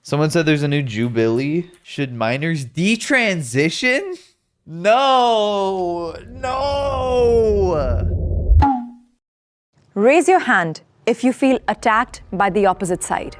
Someone said there's a new Jubilee. Should minors detransition? No. Raise your hand if you feel attacked by the opposite side.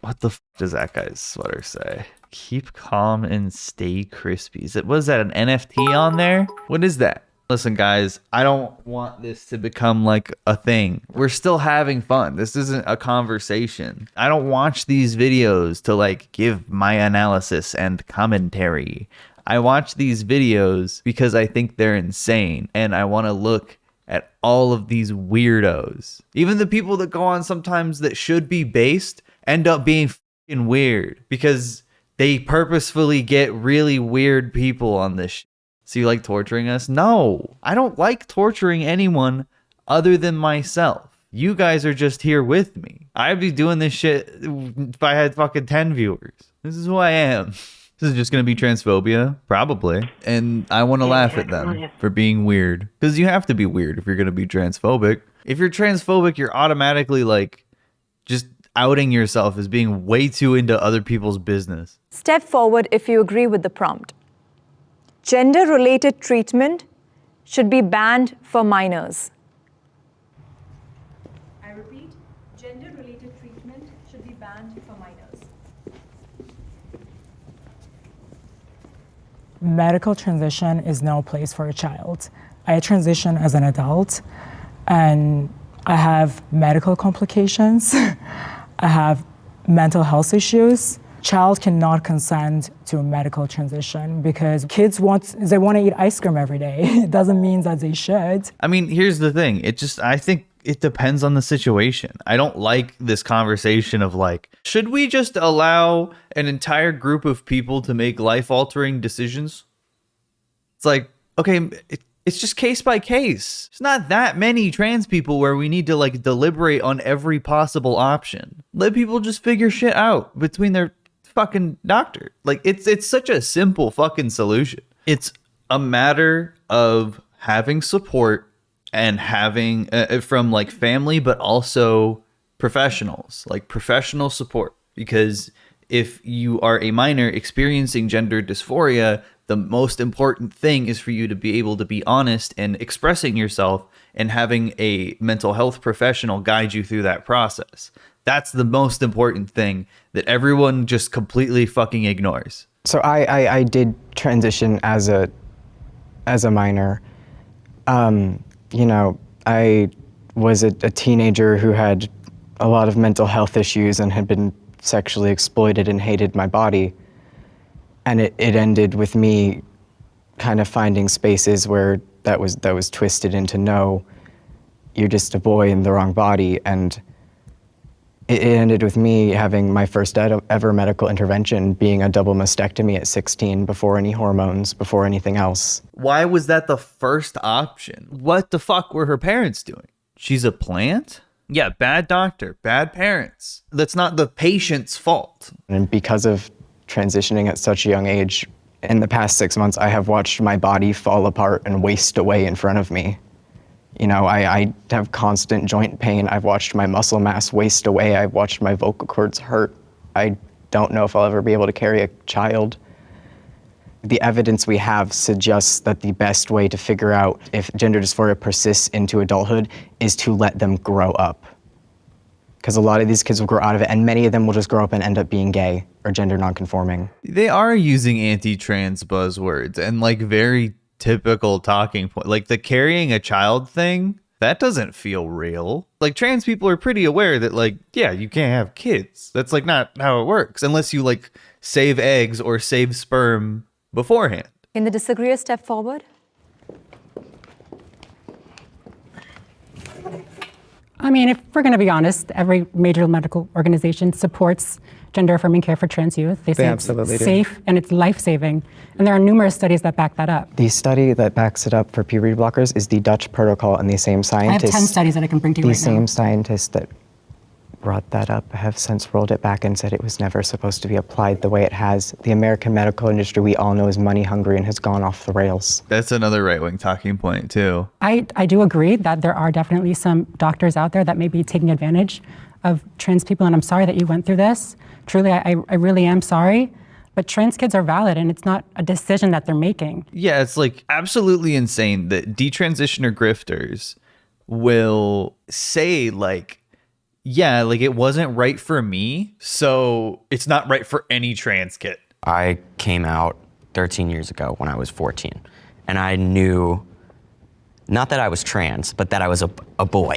What the f does that guy's sweater say? Keep calm and stay crispy. Was that an NFT on there? What is that? Listen, guys, I don't want this to become like a thing. We're still having fun. This isn't a conversation. I don't watch these videos to like give my analysis and commentary. I watch these videos because I think they're insane and I want to look at all of these weirdos. Even the people that go on sometimes that should be based end up being fucking weird because they purposefully get really weird people on this shit. So you like torturing us? No, I don't like torturing anyone other than myself. You guys are just here with me. I'd be doing this shit if I had fucking 10 viewers. This is who I am. This is just going to be transphobia? Probably. And I want to laugh at them for being weird. Because you have to be weird if you're going to be transphobic. If you're transphobic, you're automatically like just outing yourself as being way too into other people's business. Step forward if you agree with the prompt. Gender-related treatment should be banned for minors. I repeat, gender-related treatment should be banned for minors. Medical transition is no place for a child. I transition as an adult and I have medical complications. I have mental health issues. Child cannot consent to a medical transition because kids want to eat ice cream every day. It doesn't mean that they should. I mean, here's the thing. I think it depends on the situation. I don't like this conversation of like, should we just allow an entire group of people to make life-altering decisions? It's like, okay, it's just case by case. There's not that many trans people where we need to like deliberate on every possible option. Let people just figure shit out between their fucking doctor. Like it's such a simple fucking solution. It's a matter of having support and having from like family, but also professionals, like professional support. Because if you are a minor experiencing gender dysphoria, the most important thing is for you to be able to be honest and expressing yourself and having a mental health professional guide you through that process. That's the most important thing that everyone just completely fucking ignores. So I did transition as a minor. You know, I was a teenager who had a lot of mental health issues and had been sexually exploited and hated my body. And it ended with me kind of finding spaces where that was twisted into, no, you're just a boy in the wrong body. And it ended with me having my first ever medical intervention being a double mastectomy at 16 before any hormones, before anything else. Why was that the first option? What the fuck were her parents doing? She's a plant? Yeah, bad doctor, bad parents. That's not the patient's fault. And because of transitioning at such a young age, in the past 6 months, I have watched my body fall apart and waste away in front of me. You know, I have constant joint pain. I've watched my muscle mass waste away. I've watched my vocal cords hurt. I don't know if I'll ever be able to carry a child. The evidence we have suggests that the best way to figure out if gender dysphoria persists into adulthood is to let them grow up. Because a lot of these kids will grow out of it, and many of them will just grow up and end up being gay or gender nonconforming. They are using anti-trans buzzwords and like very typical talking point, like the carrying a child thing. That doesn't feel real. Like trans people are pretty aware that like, yeah, you can't have kids. That's like not how it works unless you like save eggs or save sperm beforehand. Can the disagreeer step forward? I mean, if we're going to be honest, every major medical organization supports gender-affirming care for trans youth. They say it's safe and it's life-saving. And there are numerous studies that back that up. The study that backs it up for puberty blockers is the Dutch protocol, and the same scientists... I have 10 studies that I can bring to you right now. The same scientists that brought that up have since rolled it back and said it was never supposed to be applied the way it has. The American medical industry, we all know, is money hungry and has gone off the rails. That's another right-wing talking point too. I do agree that there are definitely some doctors out there that may be taking advantage of trans people, and I'm sorry that you went through this. Truly, I really am sorry. But trans kids are valid, and it's not a decision that they're making. Yeah, it's like absolutely insane that detransitioner grifters will say like, yeah, like it wasn't right for me, so it's not right for any trans kid. I came out 13 years ago when I was 14, and I knew not that I was trans, but that I was a boy.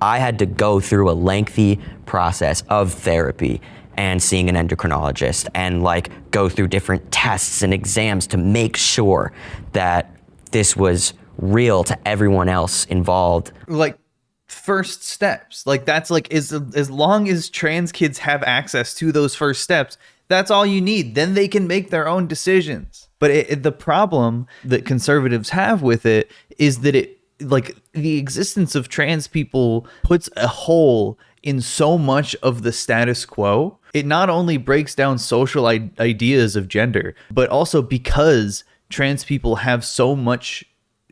I had to go through a lengthy process of therapy and seeing an endocrinologist and like go through different tests and exams to make sure that this was real to everyone else involved. Like first steps, like that's like as long as trans kids have access to those first steps, that's all you need. Then they can make their own decisions. But the problem that conservatives have with it is that it, like, the existence of trans people puts a hole in so much of the status quo. It not only breaks down social ideas of gender, but also because trans people have so much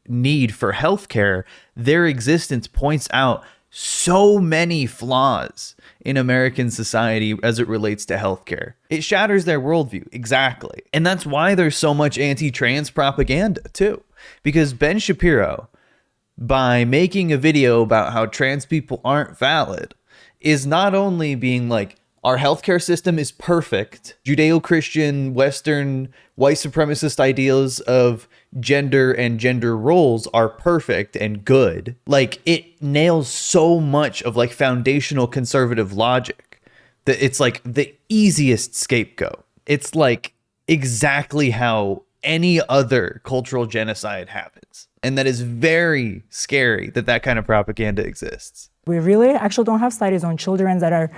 need for healthcare, their existence points out so many flaws in American society as it relates to healthcare. It shatters their worldview. Exactly. And that's why there's so much anti-trans propaganda too. Because Ben Shapiro, by making a video about how trans people aren't valid, is not only being like, our healthcare system is perfect, Judeo-Christian, Western, white supremacist ideals of gender and gender roles are perfect and good. Like, it nails so much of like foundational conservative logic that it's like the easiest scapegoat. It's like exactly how any other cultural genocide happens. And that is very scary that that kind of propaganda exists. We really actually don't have studies on children that are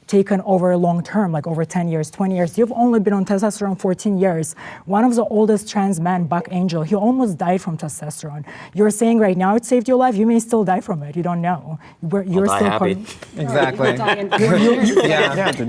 taken over long term, like over 10 years, 20 years. You've only been on testosterone 14 years. One of the oldest trans men, Buck Angel, he almost died from testosterone. You're saying right now it saved your life. You may still die from it. You don't know. You're still happy. Exactly.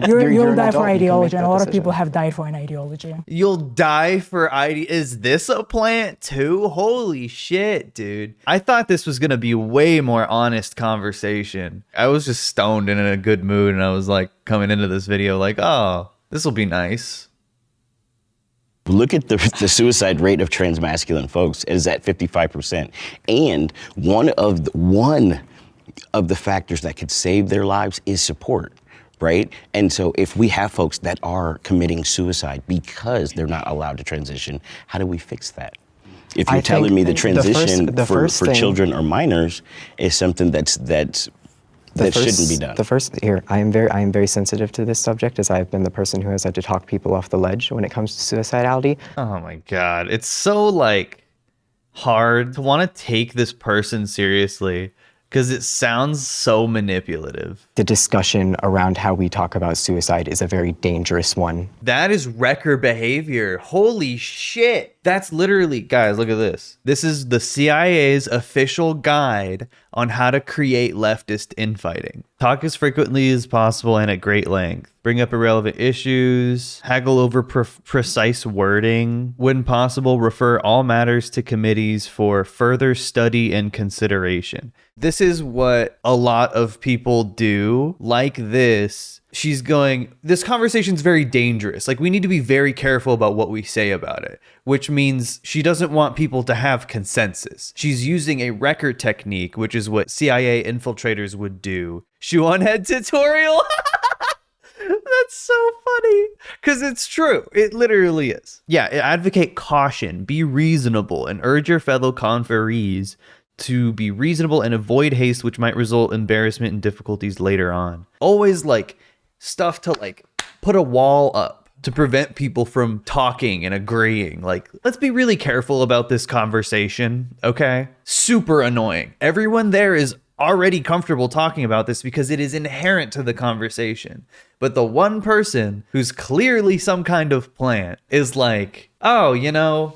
You'll die for ideology, and a lot of people have died for an ideology. You'll die for Is this a plant too? Holy shit, dude. I thought this was going to be way more honest conversation. I was just stoned and in a good mood, and I was like, coming into this video like, oh, this will be nice. Look at the suicide rate of trans masculine folks. It is at 55%. And one of the factors that could save their lives is support, right? And so if we have folks that are committing suicide because they're not allowed to transition, how do we fix that? If you're telling me the transition for children or minors is something that shouldn't be done. I am very sensitive to this subject, as I've been the person who has had to talk people off the ledge when it comes to suicidality. Oh my God. It's so like hard to want to take this person seriously because it sounds so manipulative. The discussion around how we talk about suicide is a very dangerous one. That is wrecker behavior. Holy shit. That's literally, guys, look at this. This is the CIA's official guide on how to create leftist infighting. Talk as frequently as possible and at great length. Bring up irrelevant issues. Haggle over precise wording. When possible, refer all matters to committees for further study and consideration. This is what a lot of people do like this. She's going, this conversation's very dangerous. Like, we need to be very careful about what we say about it, which means she doesn't want people to have consensus. She's using a record technique, which is what CIA infiltrators would do. Shoe on head tutorial. That's so funny because it's true. It literally is. Yeah, advocate caution, be reasonable, and urge your fellow conferees to be reasonable and avoid haste, which might result in embarrassment and difficulties later on. Always like stuff to like put a wall up to prevent people from talking and agreeing. Like, let's be really careful about this conversation, okay? Super annoying. Everyone there is already comfortable talking about this because it is inherent to the conversation. But the one person who's clearly some kind of plant is like, oh, you know,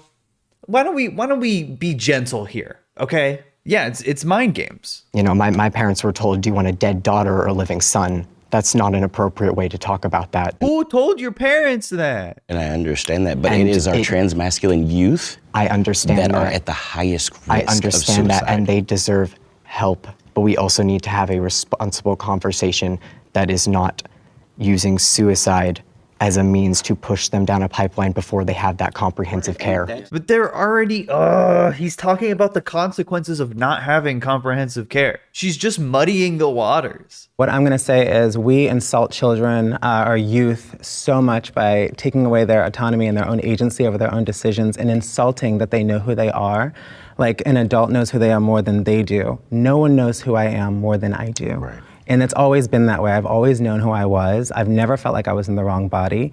why don't we be gentle here, okay? Yeah, it's mind games. You know, my parents were told, do you want a dead daughter or a living son? that's not an appropriate way to talk about that. Who told your parents that? And I understand that, but And it is our transmasculine youth I understand that that. are at the highest risk I of understand that, suicide. and they deserve help. But we also need to have a responsible conversation that is not using suicide as a means to push them down a pipeline before they have that comprehensive care. But they're already, he's talking about the consequences of not having comprehensive care. She's just muddying the waters. What I'm going to say is we insult children, our youth, so much by taking away their autonomy and their own agency over their own decisions and insulting that they know who they are. Like an adult knows who they are more than they do. No one knows who I am more than I do. Right. And it's always been that way. I've always known who I was. I've never felt like I was in the wrong body.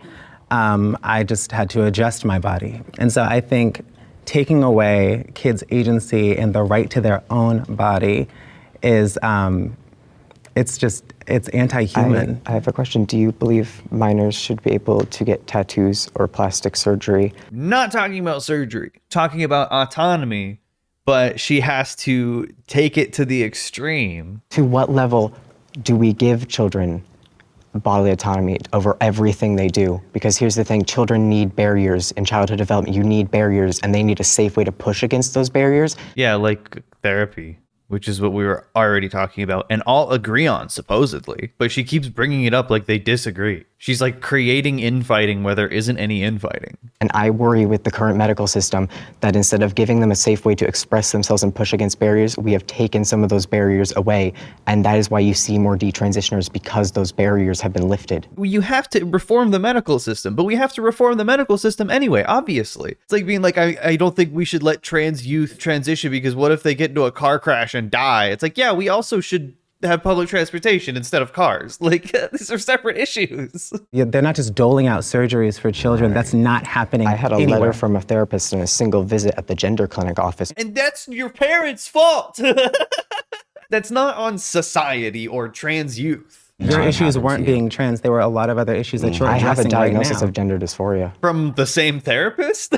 I just had to adjust my body. And so I think taking away kids' agency and the right to their own body is, it's anti-human. I have a question. Do you believe minors should be able to get tattoos or plastic surgery? Not talking about surgery, talking about autonomy, but she has to take it to the extreme. To what level do we give children bodily autonomy over everything they do? Because here's the thing, children need barriers in childhood development. You need barriers, and they need a safe way to push against those barriers. Yeah, like therapy, which is what we were already talking about and all agree on, supposedly. But she keeps bringing it up like they disagree. She's like creating infighting where there isn't any infighting. And I worry with the current medical system that instead of giving them a safe way to express themselves and push against barriers, we have taken some of those barriers away. And that is why you see more detransitioners, because those barriers have been lifted. You have to reform the medical system, but we have to reform the medical system anyway, obviously. It's like being like, I don't think we should let trans youth transition because what if they get into a car crash and die? It's like, yeah, we also should have public transportation instead of cars. Like, these are separate issues. Yeah, they're not just doling out surgeries for children. That's not happening I had a anywhere. letter from a therapist in a single visit at the gender clinic office. And that's your parents' fault. That's not on society or trans youth. Your issues weren't being trans. There were a lot of other issues that you're I have a addressing right diagnosis now. of gender dysphoria. From the same therapist?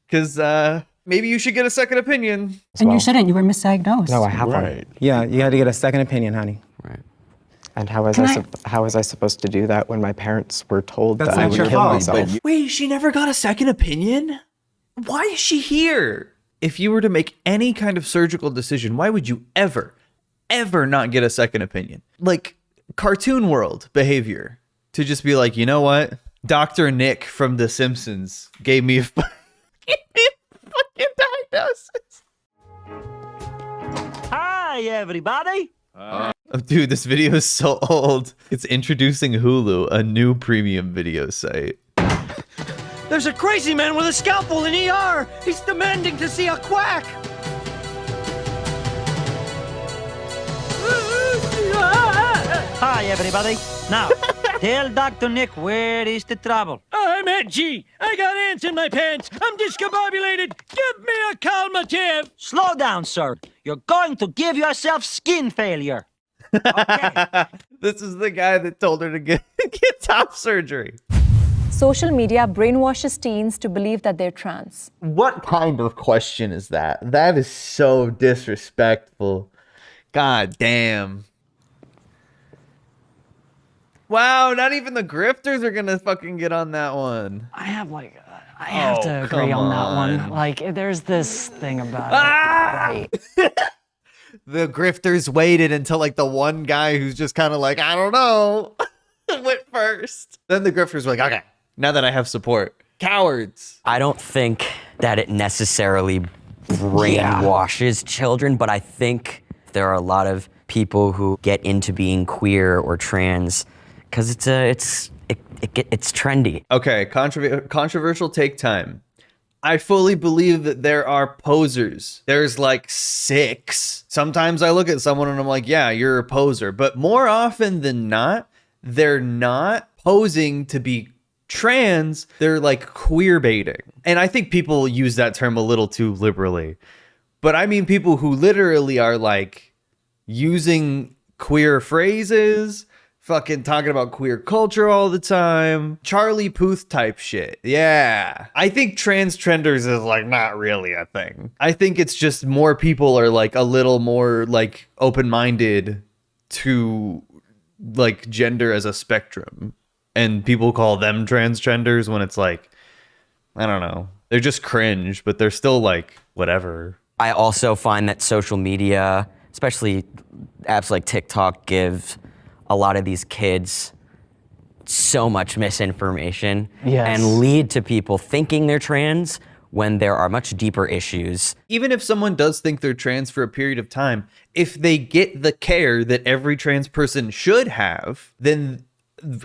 Because maybe you should get a second opinion. And you shouldn't. You were misdiagnosed. No, I have one. Right. Yeah, you had to get a second opinion, honey. Right. And how was how was I supposed to do that when my parents were told That's that I not would your kill fault. myself? Wait, she never got a second opinion? Why is she here? If you were to make any kind of surgical decision, why would you ever not get a second opinion? Like cartoon world behavior. To just be like, you know what? Dr. Nick from The Simpsons gave me a fucking diagnosis. Hi, everybody. Oh, dude, this video is so old. It's introducing Hulu, a new premium video site. There's a crazy man with a scalpel in ER. He's demanding to see a quack. Hi, everybody. Now, tell Dr. Nick where is the trouble. I'm edgy. I got ants in my pants. I'm discombobulated. Give me a calmative. Slow down, sir. You're going to give yourself skin failure. Okay. This is the guy that told her to get top surgery. Social media brainwashes teens to believe that they're trans. What kind of question is that? That is so disrespectful. God damn. Wow, not even the grifters are gonna fucking get on that one. I have to agree come on that one. on. Like, there's this thing about Ah! it. Right. The grifters waited until like the one guy who's just kind of like, I don't know, went first. Then the grifters were like, okay, now that I have support. Cowards. I don't think that it necessarily brainwashes children, but I think there are a lot of people who get into being queer or trans because it's trendy. Okay, controversial take time. I fully believe that there are posers. There's like 6. Sometimes I look at someone and I'm like, yeah, you're a poser. But more often than not, they're not posing to be trans. They're like queer baiting. And I think people use that term a little too liberally. But I mean people who literally are like using queer phrases, fucking talking about queer culture all the time. Charlie Puth type shit. Yeah. I think trans trenders is like not really a thing. I think it's just more people are like a little more like open-minded to like gender as a spectrum, and people call them transgenders when it's like, I don't know, they're just cringe, but they're still like whatever. I also find that social media, especially apps like TikTok, give a lot of these kids so much misinformation and lead to people thinking they're trans when there are much deeper issues. Even if someone does think they're trans for a period of time, if they get the care that every trans person should have, then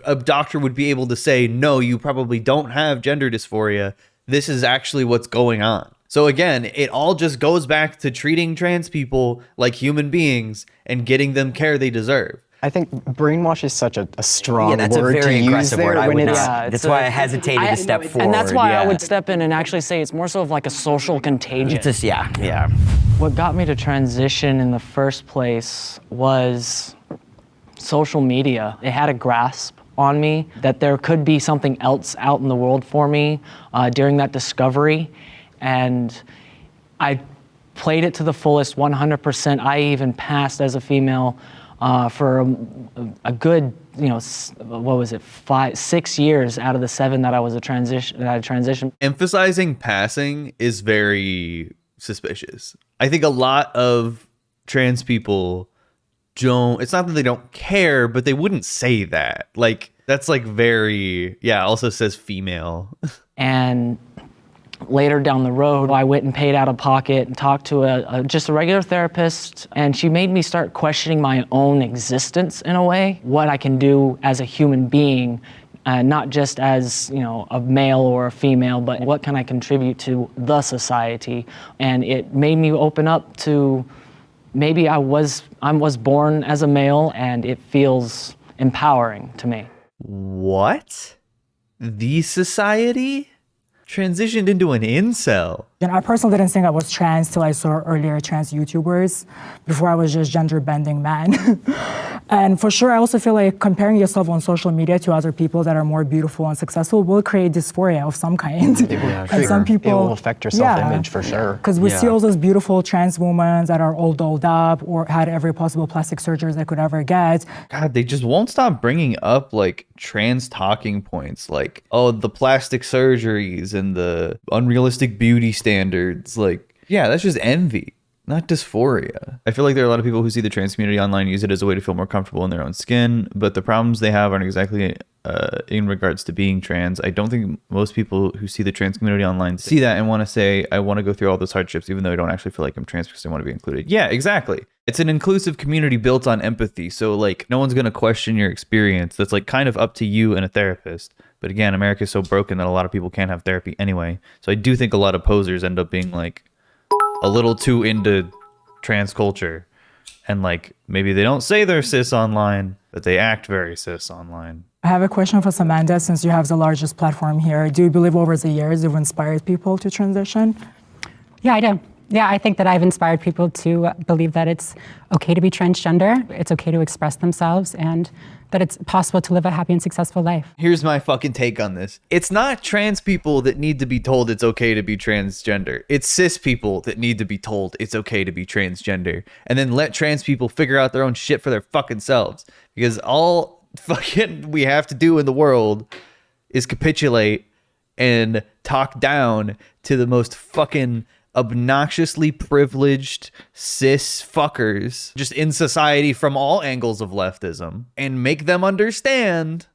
a doctor would be able to say, no, you probably don't have gender dysphoria. This is actually what's going on. So again, it all just goes back to treating trans people like human beings and getting them care they deserve. I think brainwash is such a strong that's word a very to use aggressive there word. I when would it's not. That's why I hesitated to step forward. And that's why I yeah. would step in and actually say it's more so of like a social contagion. It's just, yeah. What got me to transition in the first place was social media. It had a grasp on me that there could be something else out in the world for me during that discovery. And I played it to the fullest 100%. I even passed as a female for a good, what was it, 6 years out of the 7 that I was transitioned. Emphasizing passing is very suspicious. I think a lot of trans people it's not that they don't care, but they wouldn't say that. Like, that's like very, also says female. And later down the road, I went and paid out of pocket and talked to just a regular therapist, and she made me start questioning my own existence in a way, what I can do as a human being, not just as a male or a female, but what can I contribute to the society. And it made me open up to maybe I was born as a male, and it feels empowering to me. What? The society? Transitioned into an incel. And I personally didn't think I was trans till I saw earlier trans YouTubers. Before I was just gender bending man. And for sure, I also feel like comparing yourself on social media to other people that are more beautiful and successful will create dysphoria of some kind. And some people, it will affect your self-image for sure. Because we see all those beautiful trans women that are all dolled up or had every possible plastic surgery they could ever get. God, they just won't stop bringing up like trans talking points, like, oh, the plastic surgeries and the unrealistic beauty standards. Like, yeah, that's just envy, not dysphoria. I feel like there are a lot of people who see the trans community online use it as a way to feel more comfortable in their own skin, but the problems they have aren't exactly in regards to being trans. I don't think most people who see the trans community online see that and want to say, I want to go through all those hardships, even though I don't actually feel like I'm trans because I want to be included. Yeah, exactly. It's an inclusive community built on empathy. So like, no one's going to question your experience. That's like kind of up to you and a therapist. But again, America is so broken that a lot of people can't have therapy anyway. So I do think a lot of posers end up being like a little too into trans culture. And like, maybe they don't say they're cis online, but they act very cis online. I have a question for Samantha, since you have the largest platform here. Do you believe over the years you've inspired people to transition? Yeah, I do. Yeah, I think that I've inspired people to believe that it's okay to be transgender, it's okay to express themselves, and that it's possible to live a happy and successful life. Here's my fucking take on this. It's not trans people that need to be told it's okay to be transgender. It's cis people that need to be told it's okay to be transgender. And then let trans people figure out their own shit for their fucking selves. Because all fucking we have to do in the world is capitulate and talk down to the most fucking obnoxiously privileged cis fuckers just in society from all angles of leftism, and make them understand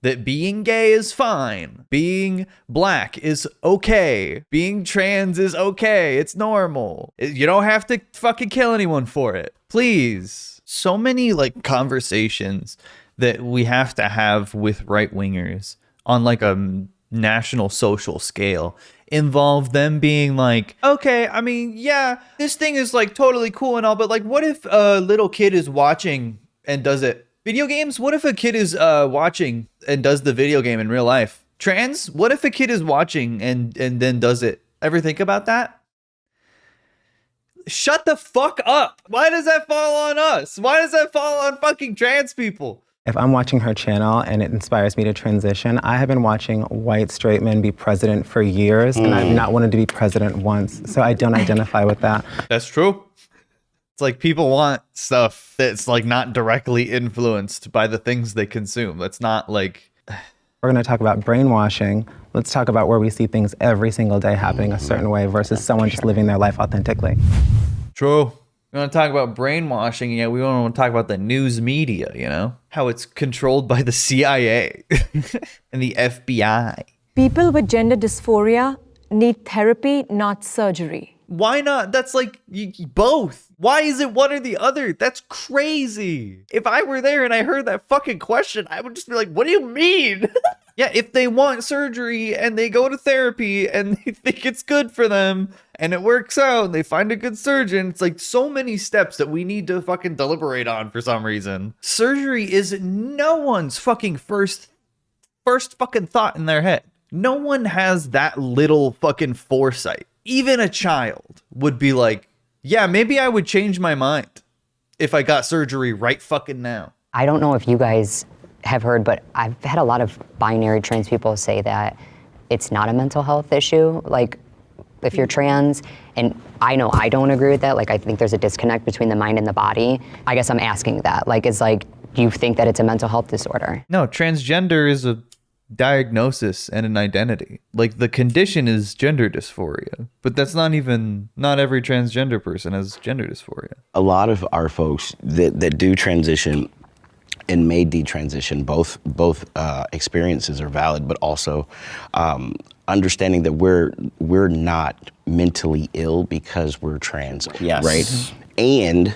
that being gay is fine, being black is okay, being trans is okay, it's normal. You don't have to fucking kill anyone for it, please. So many like conversations that we have to have with right-wingers on like a national social scale involve them being like, okay, I mean, yeah, this thing is like totally cool and all, but like, what if a little kid is watching and does it? Video games? What if a kid is watching and does the video game in real life? Trans? What if a kid is watching and then does it? Ever think about that? Shut the fuck up. Why does that fall on us? Why does that fall on fucking trans people? If I'm watching her channel and it inspires me to transition, I have been watching white straight men be president for years, and I've not wanted to be president once, so I don't identify with that. That's true. It's like people want stuff that's like not directly influenced by the things they consume. That's not like... We're going to talk about brainwashing. Let's talk about where we see things every single day happening a certain way versus someone just living their life authentically. True. We want to talk about brainwashing, yeah, we want to talk about the news media, you know? How it's controlled by the CIA and the FBI. People with gender dysphoria need therapy, not surgery. Why not? That's like both. Why is it one or the other? That's crazy. If I were there and I heard that fucking question, I would just be like, what do you mean? Yeah, if they want surgery and they go to therapy and they think it's good for them and it works out and they find a good surgeon, it's like so many steps that we need to fucking deliberate on for some reason. Surgery is no one's fucking first fucking thought in their head. No one has that little fucking foresight. Even a child would be like, yeah, maybe I would change my mind if I got surgery right fucking now. I don't know if you guys have heard, but I've had a lot of binary trans people say that it's not a mental health issue. Like, if you're trans, and I know I don't agree with that. Like, I think there's a disconnect between the mind and the body. I guess I'm asking that. Like, it's like, do you think that it's a mental health disorder? No, transgender is a diagnosis and an identity. Like, the condition is gender dysphoria, but that's not every transgender person has gender dysphoria. A lot of our folks that do transition and may detransition, both experiences are valid, but also understanding that we're not mentally ill because we're trans, Yes. right? And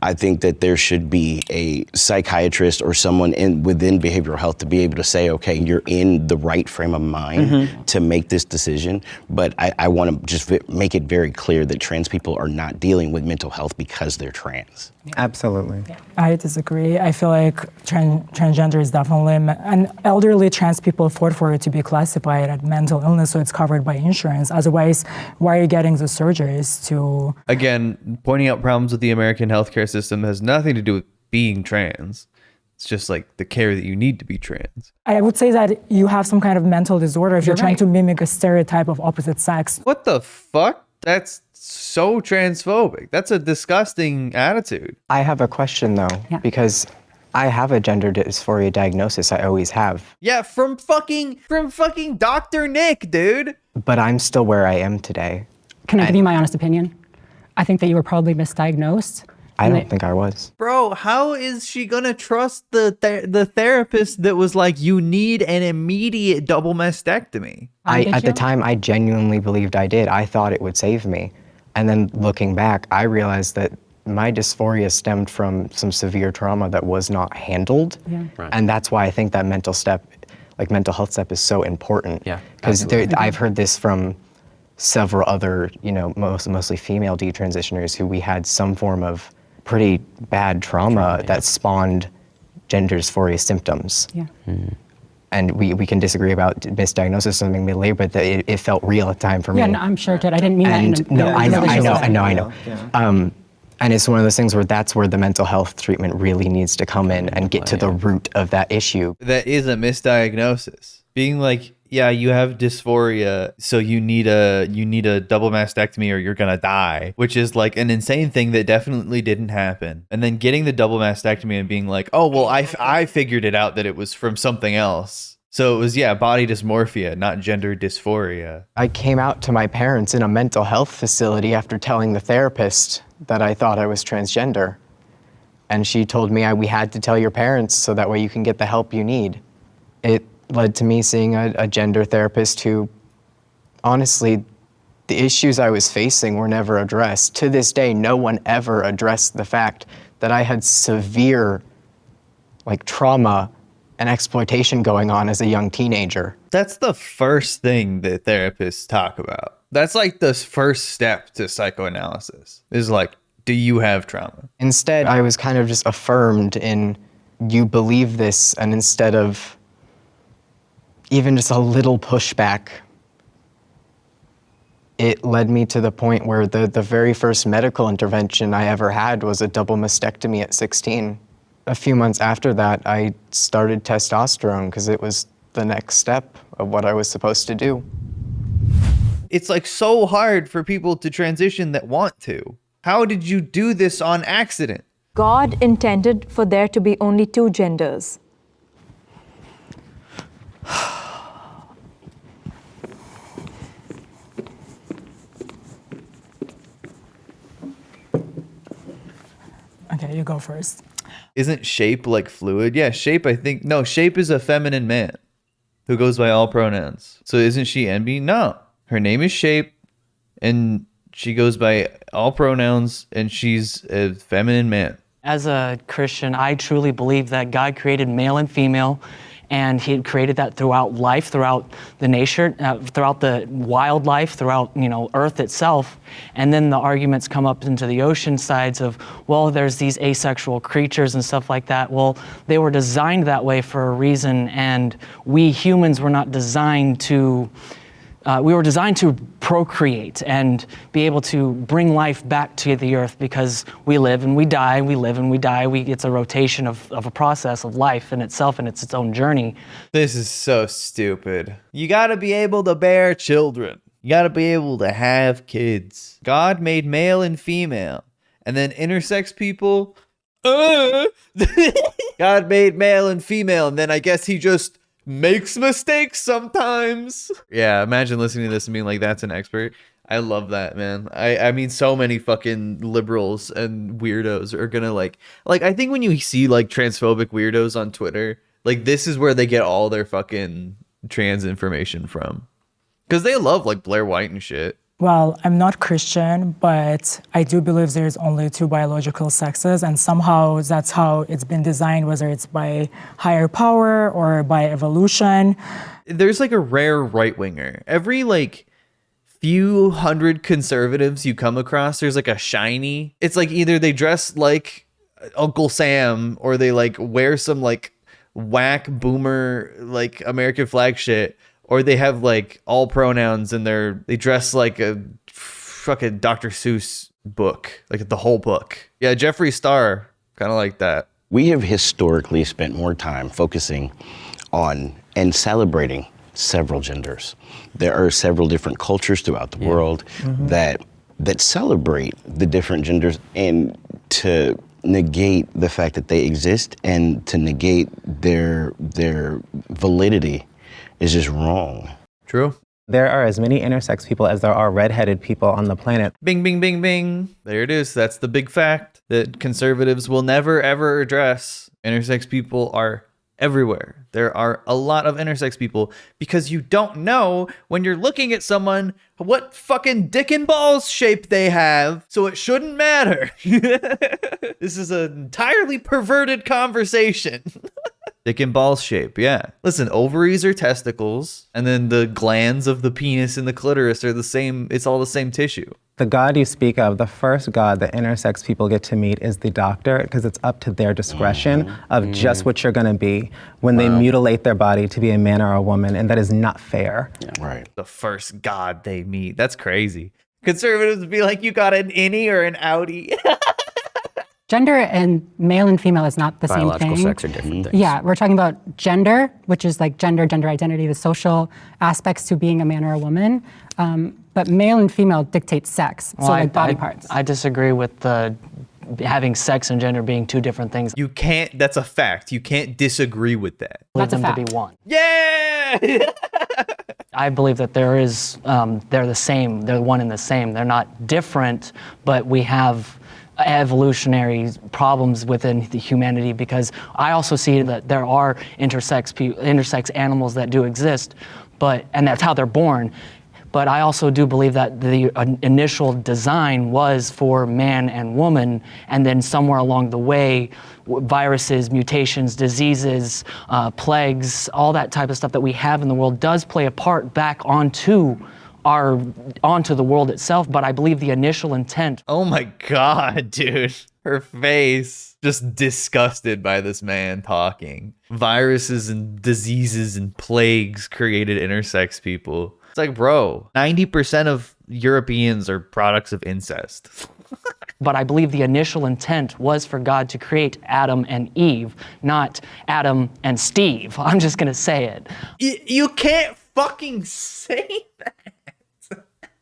I think that there should be a psychiatrist or someone within behavioral health to be able to say, okay, you're in the right frame of mind to make this decision. But I want to just make it very clear that trans people are not dealing with mental health because they're trans. Absolutely. I disagree. I feel like transgender is definitely, and elderly trans people afford for it to be classified as mental illness, so it's covered by insurance. Otherwise, why are you getting the surgeries to... Again, pointing out problems with the American healthcare system has nothing to do with being trans. It's just like the care that you need to be trans. I would say that you have some kind of mental disorder if you're trying right. to mimic a stereotype of opposite sex. What the fuck? That's so transphobic. That's a disgusting attitude. I have a question though, because I have a gender dysphoria diagnosis. I always have. Yeah, from fucking Dr. Nick, dude. But I'm still where I am today. Can I give you my honest opinion? I think that you were probably misdiagnosed. I don't think I was. Bro, how is she gonna trust the therapist that was like, you need an immediate double mastectomy? At the time, I genuinely believed I did. I thought it would save me. And then looking back, I realized that my dysphoria stemmed from some severe trauma that was not handled. Yeah. Right. And that's why I think that mental health step is so important. Yeah, Because I've heard this from several other, mostly female detransitioners who we had some form of pretty bad trauma that spawned gender dysphoria symptoms. Yeah. And we can disagree about misdiagnosis or something later, but it felt real at the time for me. Yeah, no, I'm sure it did. I didn't mean And that in a no, I know. Yeah. And it's one of those things where that's where the mental health treatment really needs to come in and get to the root of that issue. That is a misdiagnosis. Being like, yeah, you have dysphoria, so you need a double mastectomy or you're gonna die, which is like an insane thing that definitely didn't happen. And then getting the double mastectomy and being like, oh, well, I figured it out that it was from something else. So it was, body dysmorphia, not gender dysphoria. I came out to my parents in a mental health facility after telling the therapist that I thought I was transgender. And she told me we had to tell your parents so that way you can get the help you need. It led to me seeing a gender therapist who, honestly, the issues I was facing were never addressed. To this day, no one ever addressed the fact that I had severe trauma and exploitation going on as a young teenager. That's the first thing that therapists talk about. That's like the first step to psychoanalysis is like, do you have trauma? Instead, I was kind of just affirmed in, you believe this, and instead of even just a little pushback, it led me to the point where the very first medical intervention I ever had was a double mastectomy at 16. A few months after that, I started testosterone because it was the next step of what I was supposed to do. It's like so hard for people to transition that want to. How did you do this on accident? God intended for there to be only two genders. Okay, you go first. Isn't shape like fluid? Yeah, shape, I think. No, shape is a feminine man who goes by all pronouns. So isn't she Envy? No. Her name is Shape, and she goes by all pronouns, and she's a feminine man. As a Christian, I truly believe that God created male and female, and He created that throughout life, throughout the nature, throughout the wildlife, throughout Earth itself. And then the arguments come up into the ocean sides of, well, there's these asexual creatures and stuff like that. Well, they were designed that way for a reason, and we humans were not designed to. We were designed to procreate and be able to bring life back to the earth, because we live and we die, we live and we die. It's a rotation of a process of life in itself, and it's its own journey. This is so stupid. You gotta be able to bear children. You gotta be able to have kids. God made male and female, and then intersex people. God made male and female, and then I guess he just makes mistakes sometimes. Yeah, imagine listening to this and being like, that's an expert. I love that, man. I mean, so many fucking liberals and weirdos are gonna like I think when you see like transphobic weirdos on Twitter, like this is where they get all their fucking trans information from. Because they love like Blair White and shit. Well, I'm not Christian, but I do believe there's only two biological sexes, and somehow that's how it's been designed, whether it's by higher power or by evolution. There's like a rare right-winger. Every like few hundred conservatives you come across, there's like a shiny. It's like either they dress like Uncle Sam or they like wear some like whack boomer like American flag shit, or they have like all pronouns and they dress like a fucking Dr. Seuss book, like the whole book. Yeah, Jeffree Star, kind of like that. We have historically spent more time focusing on and celebrating several genders. There are several different cultures throughout the world that celebrate the different genders, and to negate the fact that they exist and to negate their validity is just wrong. True. There are as many intersex people as there are redheaded people on the planet. Bing, bing, bing, bing. There it is. That's the big fact that conservatives will never, ever address. Intersex people are everywhere. There are a lot of intersex people because you don't know when you're looking at someone what fucking dick and balls shape they have, so it shouldn't matter. This is an entirely perverted conversation. Dick and balls shape, yeah. Listen, ovaries are testicles, and then the glands of the penis and the clitoris are the same. It's all the same tissue. The God you speak of, the first God that intersex people get to meet is the doctor, because it's up to their discretion of just what you're going to be when they mutilate their body to be a man or a woman, and that is not fair. Yeah. Right. The first God they meet. That's crazy. Conservatives would be like, you got an innie or an outie. Gender and male and female is not the same thing. Biological sex are different things. Yeah, we're talking about gender, which is like gender identity, the social aspects to being a man or a woman. But male and female dictate sex, so like body parts. I disagree with having sex and gender being two different things. You can't, that's a fact. You can't disagree with that. That's a them fact. to be one. Yeah! I believe that they're the same. They're one and the same. They're not different, but we have evolutionary problems within the humanity, because I also see that there are intersex animals that do exist, and that's how they're born. But I also do believe that the initial design was for man and woman, and then somewhere along the way, viruses, mutations, diseases, plagues, all that type of stuff that we have in the world does play a part back onto the world itself. But I believe the initial intent. Oh my God, dude. Her face. Just disgusted by this man talking. Viruses and diseases and plagues created intersex people. It's like, bro, 90% of Europeans are products of incest. But I believe the initial intent was for God to create Adam and Eve, not Adam and Steve. I'm just going to say it. You can't fucking say that.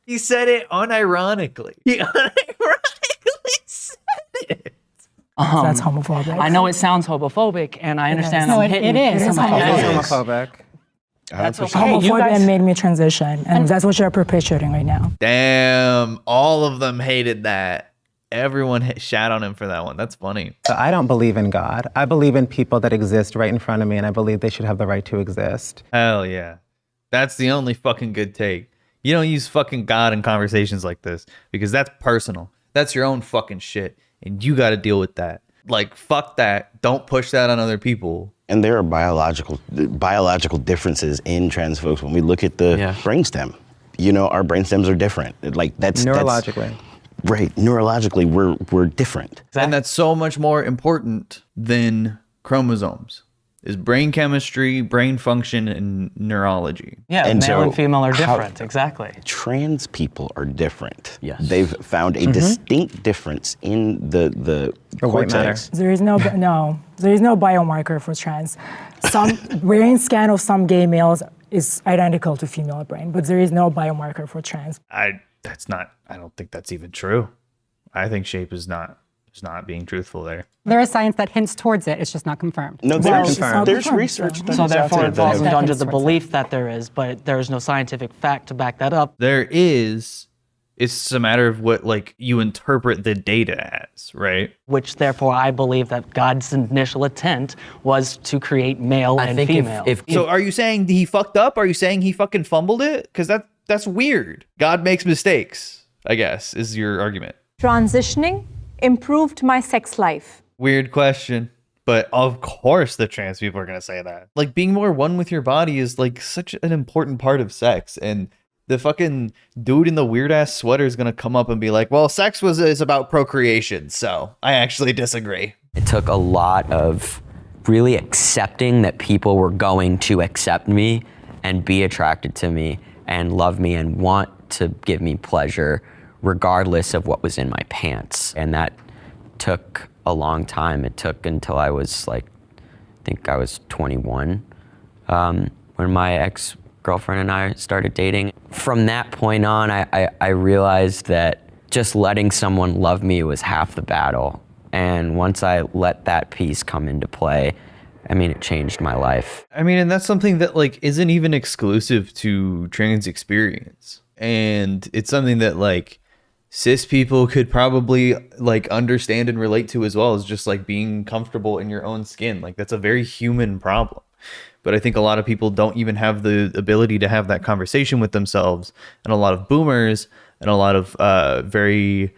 He said it unironically. He unironically That's homophobic. I know it sounds homophobic, and I understand No, I'm hitting. it is homophobic. It is homophobic. That's okay. Homophobia made me transition, and that's what you're perpetuating right now. Damn, all of them hated that. Everyone shat on him for that one. That's funny. So I don't believe in God. I believe in people that exist right in front of me, and I believe they should have the right to exist. Hell yeah. That's the only fucking good take. You don't use fucking God in conversations like this because that's personal. That's your own fucking shit, and you got to deal with that. Like, fuck that. Don't push that on other people. And there are biological differences in trans folks when we look at the brainstem. You know, our brainstems are different. Like that's Neurologically. Right. Neurologically, we're different. And that's so much more important than chromosomes. Is brain chemistry, brain function, and neurology. Yeah, And male so and female are how- different. Exactly. Trans people are different. Yes. They've found a distinct difference in the The white matter. cortex. There is no biomarker for trans. Some brain scan of some gay males is identical to female brain, but there is no biomarker for trans. I don't think that's even true. I think shape is not being truthful there. There is science that hints towards it. It's just not confirmed. No, Well, there's, it's not there's confirmed, research so- that So is out therefore, there it that falls have- under the That belief that there is, but there is no scientific fact to back that up. There is. It's a matter of what like you interpret the data as, right? Which therefore I believe that God's initial intent was to create male I and think female. if So are you saying he fucked up? Are you saying he fucking fumbled it? Because that's weird. God makes mistakes, I guess, is your argument. Transitioning improved my sex life. Weird question. But of course the trans people are going to say that. Like being more one with your body is like such an important part of sex. And the fucking dude in the weird ass sweater is going to come up and be like, well, sex is about procreation. So I actually disagree. It took a lot of really accepting that people were going to accept me and be attracted to me and love me and want to give me pleasure regardless of what was in my pants. And that took a long time. It took until I was like, I think I was 21 when my ex-girlfriend and I started dating. From that point on, I realized that just letting someone love me was half the battle. And once I let that piece come into play, I mean, it changed my life. I mean, and that's something that like isn't even exclusive to trans experience. And it's something that like cis people could probably like understand and relate to as well, as just like being comfortable in your own skin. Like that's a very human problem. But I think a lot of people don't even have the ability to have that conversation with themselves. And a lot of boomers and a lot of very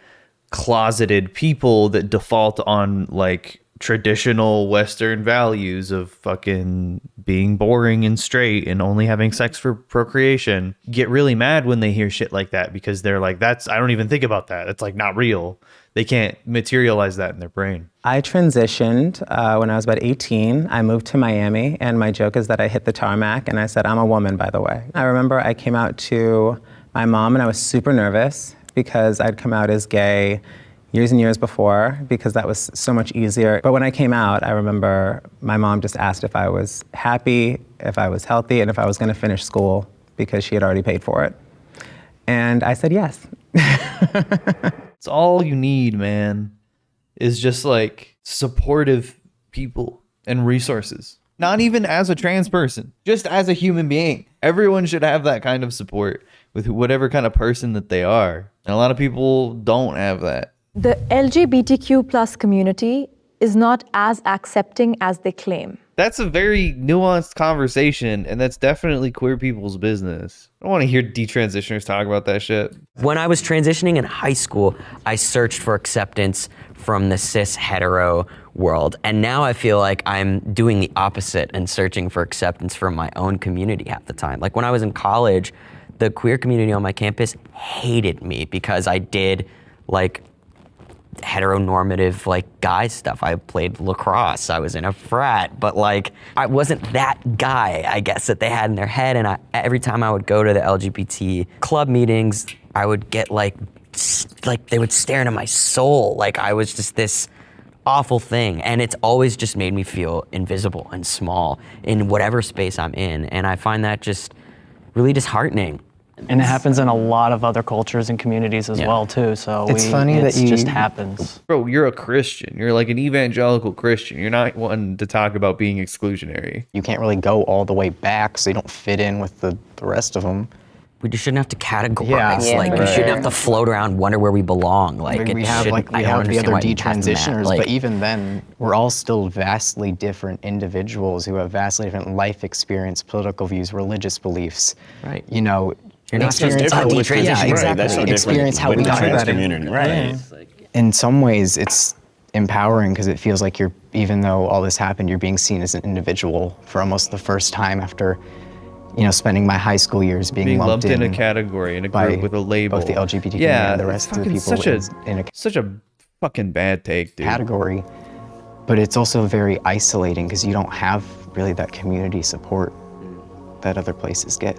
closeted people that default on like traditional Western values of fucking being boring and straight and only having sex for procreation get really mad when they hear shit like that, because they're like, I don't even think about that. It's like not real. They can't materialize that in their brain. I transitioned when I was about 18. I moved to Miami, and my joke is that I hit the tarmac and I said, I'm a woman, by the way. I remember I came out to my mom and I was super nervous because I'd come out as gay years and years before, because that was so much easier. But when I came out, I remember my mom just asked if I was happy, if I was healthy, and if I was gonna finish school, because she had already paid for it. And I said yes. It's all you need, man, is just like supportive people and resources. Not even as a trans person, just as a human being. Everyone should have that kind of support with whatever kind of person that they are. And a lot of people don't have that. The LGBTQ plus community is not as accepting as they claim. That's a very nuanced conversation, and that's definitely queer people's business. I don't want to hear detransitioners talk about that shit. When I was transitioning in high school, I searched for acceptance from the cis hetero world. And now I feel like I'm doing the opposite and searching for acceptance from my own community half the time. Like when I was in college, the queer community on my campus hated me because I did like heteronormative like guy stuff. I played lacrosse, I was in a frat, but like I wasn't that guy, I guess, that they had in their head. And every time I would go to the LGBT club meetings, I would get like they would stare into my soul like I was just this awful thing. And it's always just made me feel invisible and small in whatever space I'm in. And I find that just really disheartening. And it happens in a lot of other cultures and communities as well too. So It's funny that it just happens. Bro, you're a Christian. You're like an evangelical Christian. You're not one to talk about being exclusionary. You can't really go all the way back, so you don't fit in with the rest of them. We just shouldn't have to categorize. Yeah, Like, we shouldn't have to float around, wonder where we belong. Like, we have shouldn't- we I don't have the understand other why we have to detransitioners, like- but even then, we're all still vastly different individuals who have vastly different life experience, political views, religious beliefs. Right. You know, You're not just experience how we different with yeah, transition. exactly. That's no Experience different how with we the got trans here. community, right? In some ways, it's empowering because it feels like even though all this happened, you're being seen as an individual for almost the first time after, spending my high school years being Lumped in a category, in a group with a label. both the LGBTQ yeah, and the rest of the fucking people in a such a fucking bad take, dude. category. But it's also very isolating because you don't have really that community support that other places get.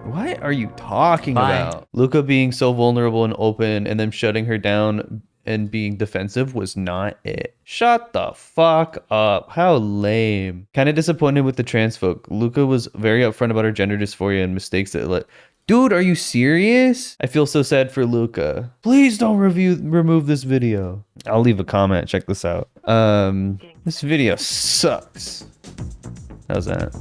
What are you talking about? Luca being so vulnerable and open and them shutting her down and being defensive was not it. Shut the fuck up. How lame. Kind of disappointed with the trans folk. Luca was very upfront about her gender dysphoria and mistakes that Dude, are you serious? I feel so sad for Luca. Please don't remove this video. I'll leave a comment. Check this out. This video sucks. How's that?